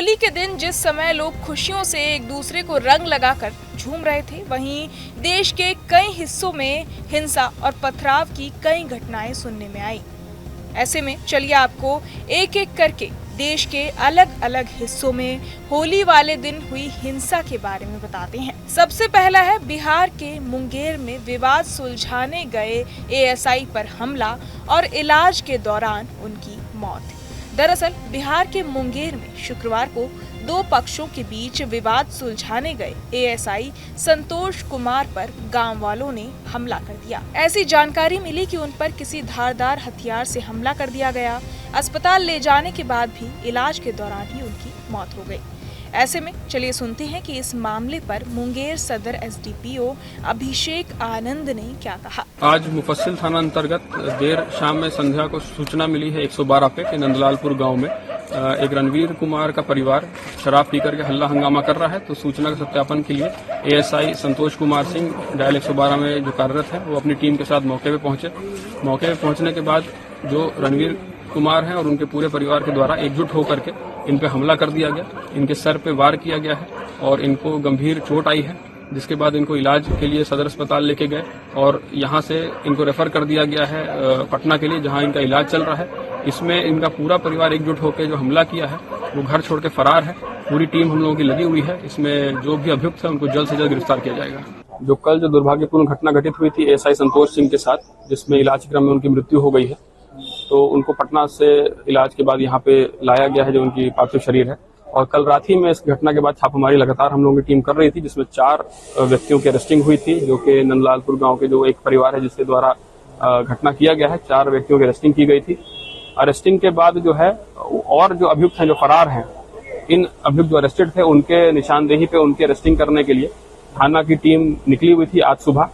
होली के दिन जिस समय लोग खुशियों से एक दूसरे को रंग लगाकर झूम रहे थे, वहीं देश के कई हिस्सों में हिंसा और पथराव की कई घटनाएं सुनने में आई। ऐसे में चलिए आपको एक एक करके देश के अलग अलग हिस्सों में होली वाले दिन हुई हिंसा के बारे में बताते हैं। सबसे पहला है बिहार के मुंगेर में विवाद सुलझाने गए एएसआई पर हमला और इलाज के दौरान उनकी मौत। दरअसल बिहार के मुंगेर में शुक्रवार को दो पक्षों के बीच विवाद सुलझाने गए एएसआई संतोष कुमार पर गांव वालों ने हमला कर दिया। ऐसी जानकारी मिली कि उन पर किसी धारदार हथियार से हमला कर दिया गया। अस्पताल ले जाने के बाद भी इलाज के दौरान ही उनकी मौत हो गई। ऐसे में चलिए सुनते हैं कि इस मामले पर मुंगेर सदर एसडीपीओ अभिषेक आनंद ने क्या कहा। आज मुफस्सिल थाना अंतर्गत देर शाम में संध्या को सूचना मिली है 112 पे कि नंदलालपुर गांव में एक रणवीर कुमार का परिवार शराब पीकर के हल्ला हंगामा कर रहा है। तो सूचना के सत्यापन के लिए एएसआई संतोष कुमार सिंह डायल 112 में जो कार्यरत है वो अपनी टीम के साथ मौके पे पहुंचे। मौके पे पहुंचने के बाद जो रणवीर कुमार हैं और उनके पूरे परिवार के द्वारा एकजुट होकर के इन पे हमला कर दिया गया। इनके सर पे वार किया गया है और इनको गंभीर चोट आई है, जिसके बाद इनको इलाज के लिए सदर अस्पताल लेके गए और यहाँ से इनको रेफर कर दिया गया है पटना के लिए, जहाँ इनका इलाज चल रहा है। इसमें इनका पूरा परिवार एकजुट होकर जो हमला किया है वो घर छोड़ के फरार है। पूरी टीम हम लोगों की लगी हुई है। इसमें जो भी अभियुक्त है उनको जल्द से जल्द गिरफ्तार किया जाएगा। जो कल जो दुर्भाग्यपूर्ण घटना घटित हुई थी एएसआई संतोष सिंह के साथ, जिसमें इलाज क्रम में उनकी मृत्यु हो गई है, तो उनको पटना से इलाज के बाद यहाँ पे लाया गया है जो उनकी पार्थिव शरीर है। और कल रात ही में इस घटना के बाद छापामारी लगातार हम लोगों की टीम कर रही थी, जिसमें 4 व्यक्तियों की अरेस्टिंग हुई थी, जो कि नंदलालपुर गांव के जो एक परिवार है जिसके द्वारा घटना किया गया है। 4 व्यक्तियों की अरेस्टिंग की गई थी। अरेस्टिंग के बाद जो है और जो अभियुक्त हैं जो फरार हैं, इन अभियुक्त जो अरेस्टेड थे उनके निशानदेही पे उनकी अरेस्टिंग करने के लिए थाना की टीम निकली हुई थी आज सुबह।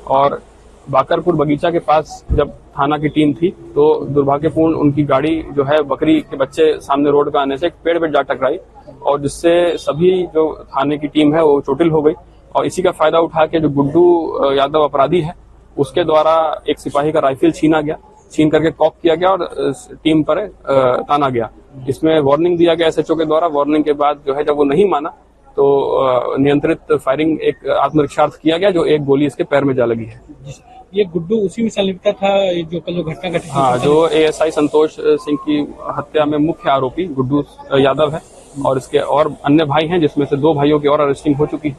और बाकरपुर बगीचा के पास जब थाना की टीम थी तो दुर्भाग्यपूर्ण उनकी गाड़ी जो है बकरी के बच्चे सामने रोड का आने से एक पेड़ पे जा टकराई और जिससे सभी जो थाने की टीम है वो चोटिल हो गई। और इसी का फायदा उठा के जो गुड्डू यादव अपराधी है उसके द्वारा एक सिपाही का राइफल छीन करके कॉक किया गया और टीम पर ताना गया। इसमें वार्निंग दिया गया एसएचओ के द्वारा। वार्निंग के बाद जो है जब वो नहीं माना तो नियंत्रित फायरिंग एक आत्मरक्षार्थ किया गया, जो एक गोली इसके पैर में जा लगी है। ये गुड्डू उसी में संलिप्त था जो कल घटना घटी? हाँ, जो एएसआई संतोष सिंह की हत्या में मुख्य आरोपी गुड्डू यादव है और इसके और अन्य भाई हैं, जिसमें से 2 भाइयों की और अरेस्टिंग हो चुकी है।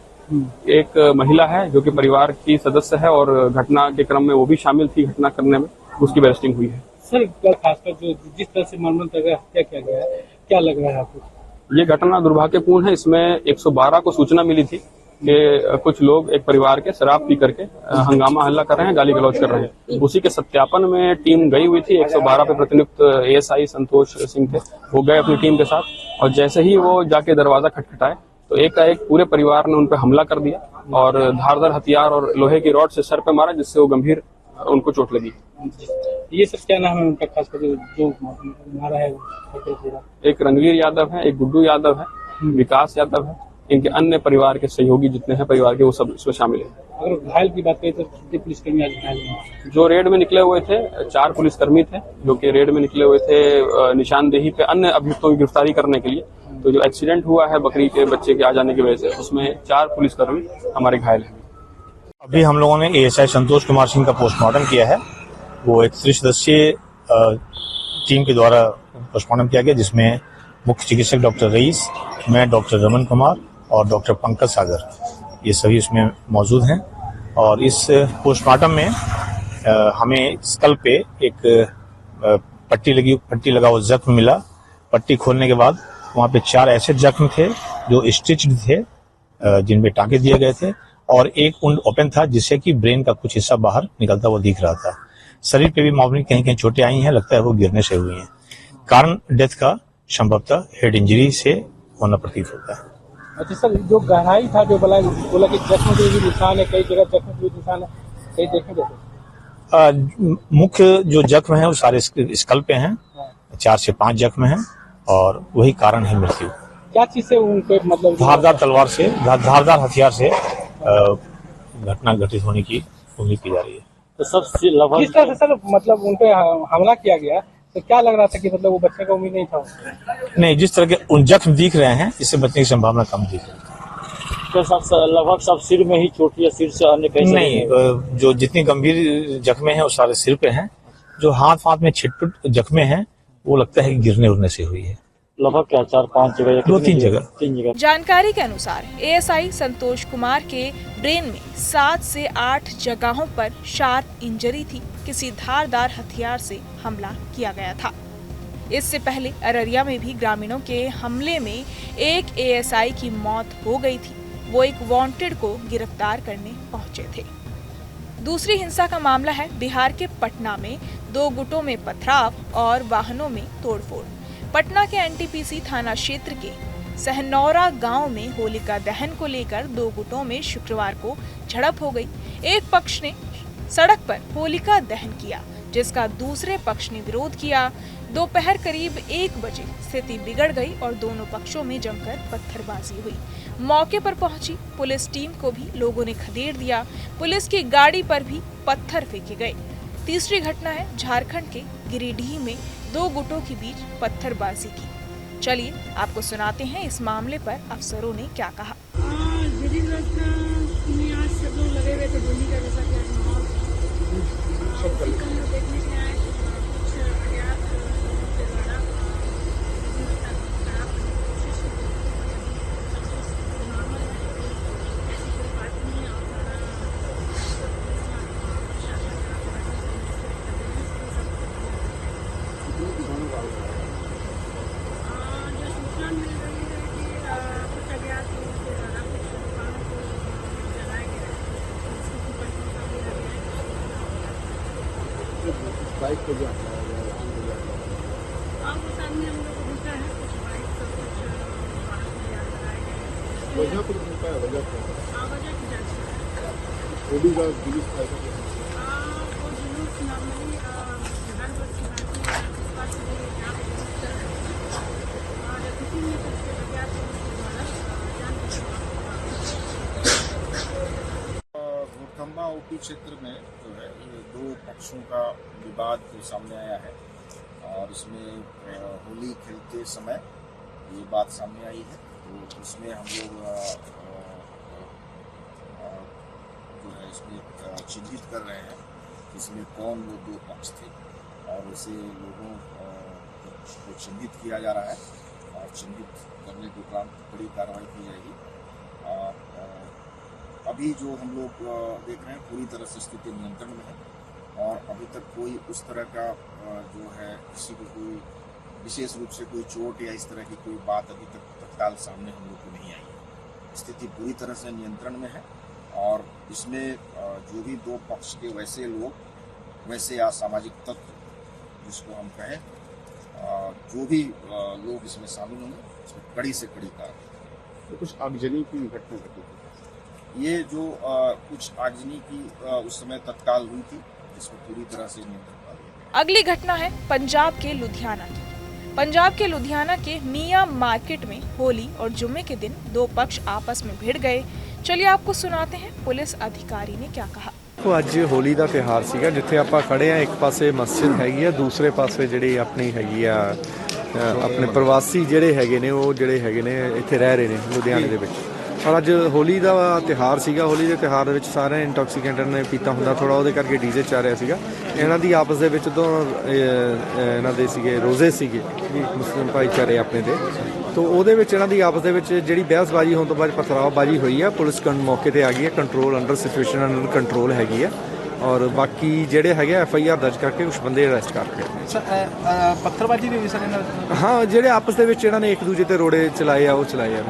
एक महिला है जो कि परिवार की सदस्य है और घटना के क्रम में वो भी शामिल थी घटना करने में, उसकी भी अरेस्टिंग हुई है। सर, खासकर जो जिस तरह से मर्मंत हत्या किया गया है, क्या लग रहा है आपको? ये घटना दुर्भाग्यपूर्ण है। इसमें 112 को सूचना मिली थी कि कुछ लोग एक परिवार के शराब पी करके हंगामा हल्ला कर रहे हैं, गाली गलौज कर रहे हैं। उसी के सत्यापन में टीम गई हुई थी। 112 पे प्रतिनियुक्त एएसआई संतोष सिंह थे, वो गए अपनी टीम के साथ और जैसे ही वो जाके दरवाजा खटखटाए तो एकाएक पूरे परिवार ने उन पर हमला कर दिया और धारदार हथियार और लोहे की रॉड से सर पे मारा, जिससे वो गंभीर उनको चोट लगी। ये सब क्या नाम है उनका, खासकर जो मारा है? एक रणवीर यादव है, एक गुड्डू यादव है, विकास यादव है। इनके अन्य परिवार के सहयोगी जितने हैं परिवार के, वो सब इसमें शामिल हैं। अगर घायल की बात करें तो कितने पुलिसकर्मी आज घायल हैं? जो रेड में निकले हुए थे 4 पुलिसकर्मी थे, जो कि रेड में निकले हुए थे निशानदेही पे अन्य अभियुक्तों की गिरफ्तारी करने के लिए। तो जो एक्सीडेंट हुआ है बकरी के बच्चे के आ जाने की वजह से, उसमें 4 पुलिसकर्मी हमारे घायल हैं। अभी हम लोगों ने एएसआई संतोष कुमार सिंह का पोस्टमार्टम किया है। वो एक 3 सदस्यीय टीम के द्वारा पोस्टमार्टम किया गया, जिसमें मुख्य चिकित्सक डॉक्टर रईस, मैं डॉक्टर रमन कुमार और डॉक्टर पंकज सागर, ये सभी उसमें मौजूद हैं। और इस पोस्टमार्टम में हमें स्कल पे एक पट्टी लगा हुआ जख्म मिला। पट्टी खोलने के बाद वहाँ पे 4 ऐसे जख्म थे जो स्टिच्ड थे, जिनपे टाँके दिए गए थे, और एक वुंड ओपन था जिससे कि ब्रेन का कुछ हिस्सा बाहर निकलता हुआ दिख रहा था। शरीर पे भी मामूली कहीं चोटें आई हैं, लगता है वो गिरने से हुई हैं। कारण डेथ का संभवतः हेड इंजरी से होना प्रतीत होता है। अच्छा सर, जो गहराई था जो बोला कि जख्म के भी निशान है, कई जगह जख्म के भी निशान है, कई देखे जैसे मुख्य जो जख्म है वो सारे स्कल पे हैं। 4 से 5 जख्म हैं और वही कारण है मृत्यु। क्या चीज से उनको, मतलब धारदार तलवार से, धारदार हथियार से घटना घटित होने की उम्मीद की जा रही है। तो सब किस तरह से सर, मतलब उन पे हमला किया गया, तो क्या लग रहा था कि मतलब वो बच्चे का उम्मीद नहीं था? नहीं, जिस तरह के उन जख्म दिख रहे हैं इससे बचने की संभावना कम दिख रही है। तो लगभग सब सिर में ही चोट या सिर से अन्य कहीं नहीं, जो जितनी गंभीर जख्में हैं वो सारे सिर पे हैं। जो हाथ में छिटपुट जख्में हैं वो लगता है कि गिरने उड़ने से हुई है। लगभग क्या 4-5 जगह या 2-3 जगह। 3 जगह। जानकारी के अनुसार एएसआई संतोष कुमार के ब्रेन में 7 से 8 जगहों पर शार्प इंजरी थी। किसी धारदार हथियार से हमला किया गया था। इससे पहले अररिया में भी ग्रामीणों के हमले में एक एएसआई की मौत हो गई थी। वो एक वांटेड को गिरफ्तार करने पहुंचे थे। दूसरी हिंसा का मामला है बिहार के पटना में 2 गुटों में पथराव और वाहनों में तोड़फोड़। पटना के एनटीपीसी थाना क्षेत्र के सहनौरा गांव में होलिका दहन को लेकर 2 गुटों में शुक्रवार को झड़प हो गई। एक पक्ष ने सड़क पर होलिका दहन किया, जिसका दूसरे पक्ष ने विरोध किया। दोपहर करीब 1 बजे स्थिति बिगड़ गई और दोनों पक्षों में जमकर पत्थरबाजी हुई। मौके पर पहुंची पुलिस टीम को भी लोगों ने खदेड़ दिया। पुलिस की गाड़ी पर भी पत्थर फेंके गए। तीसरी घटना है झारखंड के गिरिडीह में 2 गुटों के बीच पत्थरबाजी की। चलिए आपको सुनाते हैं इस मामले पर अफसरों ने क्या कहा। लगे हुए थे होली का, जैसा कि आज माहौल देखने के आए कुछ अज्ञात के द्वारा खराब करने की कोशिश की। नॉर्मल है, ऐसी कोई बात नहीं है। और जो सूचना मिल रही है कि कुछ अज्ञात लोगों के द्वारा कुछ दुकानों को जलाया गया है। बाइक को जो और वो सामने हम लोग को दिखा है कुछ बाइक और कुछ वाहन लगाए गए। वजह कुछ मिलता है, वजह वजह की जांच होली का जुलूस था वो जुलूस नॉर्मली हर वर्ष आसपास में यहाँ पे जुलूस चल रहे हैं और किसी ने कुछ अज्ञात लोगों के द्वारा घोड़खंबा ओपी क्षेत्र में जो है ये 2 पक्षों का विवाद जो सामने आया है और इसमें होली खेलते समय ये बात सामने आई है। तो उसमें हम लोग जो है इसमें चिन्हित कर रहे हैं कि इसमें कौन वो 2 पक्ष थे और उसे लोगों को चिन्हित किया जा रहा है और चिन्हित करने के उपरांत बड़ी कार्रवाई की जाएगी। अभी जो हम लोग देख रहे हैं पूरी तरह से स्थिति नियंत्रण में है और अभी तक कोई उस तरह का जो है किसी को कोई विशेष रूप से कोई चोट या इस तरह की कोई बात अभी तक तत्काल सामने हम लोग को नहीं आई है। स्थिति पूरी तरह से नियंत्रण में है और इसमें जो भी 2 पक्ष के वैसे लोग, वैसे असामाजिक तत्व जिसको हम कहें, जो भी लोग इसमें शामिल होंगे इसमें कड़ी से कड़ी कार्रवाई। तो कुछ आगजनी की घटना घटी थी। ये जो कुछ आगजनी की उस समय तत्काल हुई थी जिसमें पूरी तरह से नियंत्रण पा लिया। अगली घटना है पंजाब के लुधियाना की। पंजाब के लुधियाना के मियां मार्केट में होली और जुम्मे के दिन 2 पक्ष आपस में भिड़ गए। चलिए आपको सुनाते हैं पुलिस अधिकारी ने क्या कहा। ਅੱਜ ਹੋਲੀ ਦਾ ਤਿਉਹਾਰ ਸੀਗਾ ਜਿੱਥੇ ਆਪਾਂ ਖੜੇ ਆ। ਇੱਕ ਪਾਸੇ ਮਸਜਿਦ ਹੈਗੀ ਆ, ਦੂਸਰੇ ਪਾਸੇ ਜਿਹੜੀ ਆਪਣੀ ਹੈਗੀ ਆ ਆਪਣੇ ਪ੍ਰਵਾਸੀ ਜਿਹੜੇ ਹੈਗੇ ਨੇ ਉਹ ਜਿਹੜੇ ਹੈਗੇ ਨੇ ਇੱਥੇ ਰਹਿ ਰਹੇ ਨੇ ਲੁਧਿਆਣੇ ਦੇ ਵਿੱਚ। ਔਰ ਅੱਜ ਹੋਲੀ ਦਾ ਤਿਉਹਾਰ ਸੀਗਾ। ਹੋਲੀ ਦੇ ਤਿਉਹਾਰ ਦੇ ਵਿੱਚ ਸਾਰੇ ਇੰਟੌਕਸੀਕੈਂਟ ਨੇ ਪੀਤਾ ਹੁੰਦਾ ਥੋੜਾ, ਉਹਦੇ ਕਰਕੇ ਡੀਜ਼ੇ ਚੱਲ ਰਿਹਾ ਸੀਗਾ। ਇਹਨਾਂ ਦੀ ਆਪਸ ਦੇ ਵਿੱਚ ਤੋਂ ਇਹਨਾਂ ਦੇ ਸੀਗੇ ਰੋਜ਼ੇ ਸੀਗੇ ਮੁਸਲਿਮ ਭਾਈਚਾਰੇ ਆਪਣੇ ਦੇ, तो ਉਹਦੇ ਵਿੱਚ ਇਹਨਾਂ ਦੀ ਆਪਸ ਦੇ ਵਿੱਚ ਜਿਹੜੀ ਬਹਿਸਬਾਜ਼ੀ ਹੋਣ ਤੋਂ ਬਾਅਦ ਪਥਰਾਵਬਾਜ਼ੀ ਹੋਈ ਆ। ਪੁਲਿਸ ਮੌਕੇ ਤੇ ਆ ਗਈ ਹੈ, control under situation under control ਹੈਗੀ ਆ ਔਰ ਬਾਕੀ ਜਿਹੜੇ ਹੈਗੇ ਐਫਆਈਆਰ ਦਰਜ ਕਰਕੇ ਕੁਝ ਬੰਦੇ ਅਰੈਸਟ ਕਰ ਲਏ। सर पत्थरबाजी भी हुई सर इन्होंने? ਹਾਂ, ਜਿਹੜੇ ਆਪਸ ਦੇ ਵਿੱਚ ਇਹਨਾਂ ਨੇ ਇੱਕ ਦੂਜੇ ਤੇ ਰੋੜੇ ਚਲਾਏ ਆ ਉਹ ਚਲਾਏ ਆ।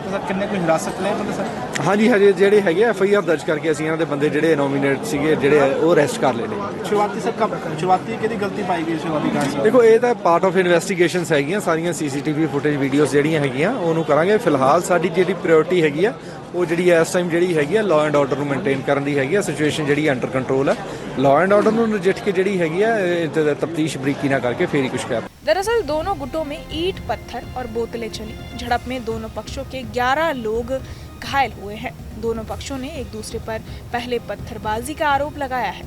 तो सर किन्ने कोई हिरासत ले बंदे सर? ਹਾਂਜੀ, ਹਜੇ ਜਿਹੜੇ ਹੈਗੇ ਐਫਆਈਆਰ ਦਰਜ ਕਰਕੇ ਅਸੀਂ ਇਹਨਾਂ ਦੇ ਬੰਦੇ ਜਿਹੜੇ ਨੋਮੀਨੇਟ ਸੀਗੇ ਜਿਹੜੇ ਉਹ ਅਰੈਸਟ ਕਰ ਲਏ ਨੇ। शुरुआती सर कब शुरुआती किहदी गलती पाई गई शुरुआती जांच? ਦੇਖੋ ਇਹ ਤਾਂ ਪਾਰਟ ਆਫ ਇਨਵੈਸਟੀਗੇਸ਼ਨਸ ਹੈਗੀਆਂ ਸਾਰੀਆਂ। ਸੀਸੀਟੀਵੀ ਫੁਟੇਜ ਵੀਡੀਓਜ਼ ਜਿਹੜੀਆਂ ਹੈਗੀਆਂ ਉਹਨੂੰ ਕਰਾਂਗੇ। ਫਿਲਹਾਲ ਸਾਡੀ ਜਿਹੜੀ ਪ੍ਰਾਇੋਰਟੀ ਹੈਗੀ ਆ ਉਹ ਜਿਹੜੀ ਇਸ ਟਾਈਮ ਜਿਹੜੀ ਹੈਗੀ ਆ ਲਾਅ ਐਂਡ ਆਰਡਰ ਨੂੰ ਮੇਨਟੇਨ ਕਰਨ ਦੀ ਹੈਗੀ ਆ। ਸਿਚੁਏਸ਼ਨ ਜਿਹੜੀ ਅੰਡਰ ਕੰਟਰੋਲ ਹੈ। ਲਾਅ एंड ऑर्डर ਨੂੰ ਨਜਿੱਠ ਕੇ ਜਿਹੜੀ ਹੈਗੀ ਆ ਤਫਤੀਸ਼ ਬਰੀਕੀ ਨਾਲ करके फिर ही कुछ कर। दरअसल दोनों गुटों में ईंट पत्थर और बोतलें चली। झड़प में दोनों पक्षों के 11 लोग घायल हुए हैं। दोनों पक्षों ने एक दूसरे पर पहले पत्थरबाजी का आरोप लगाया है।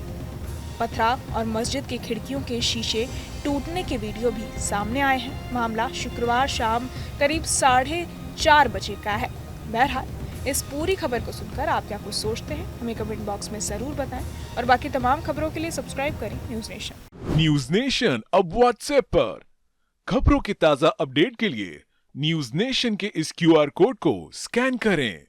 पथराव और मस्जिद की खिड़कियों के शीशे टूटने के वीडियो भी सामने आए हैं। मामला शुक्रवार शाम करीब 4:30 बजे का है। बहरहाल इस पूरी खबर को सुनकर आप क्या कुछ सोचते हैं, हमें कमेंट बॉक्स में जरूर बताएं और बाकी तमाम खबरों के लिए सब्सक्राइब करें न्यूज नेशन। न्यूज नेशन अब व्हाट्सएप पर खबरों के ताजा अपडेट के लिए न्यूज नेशन के इस QR कोड को स्कैन करें।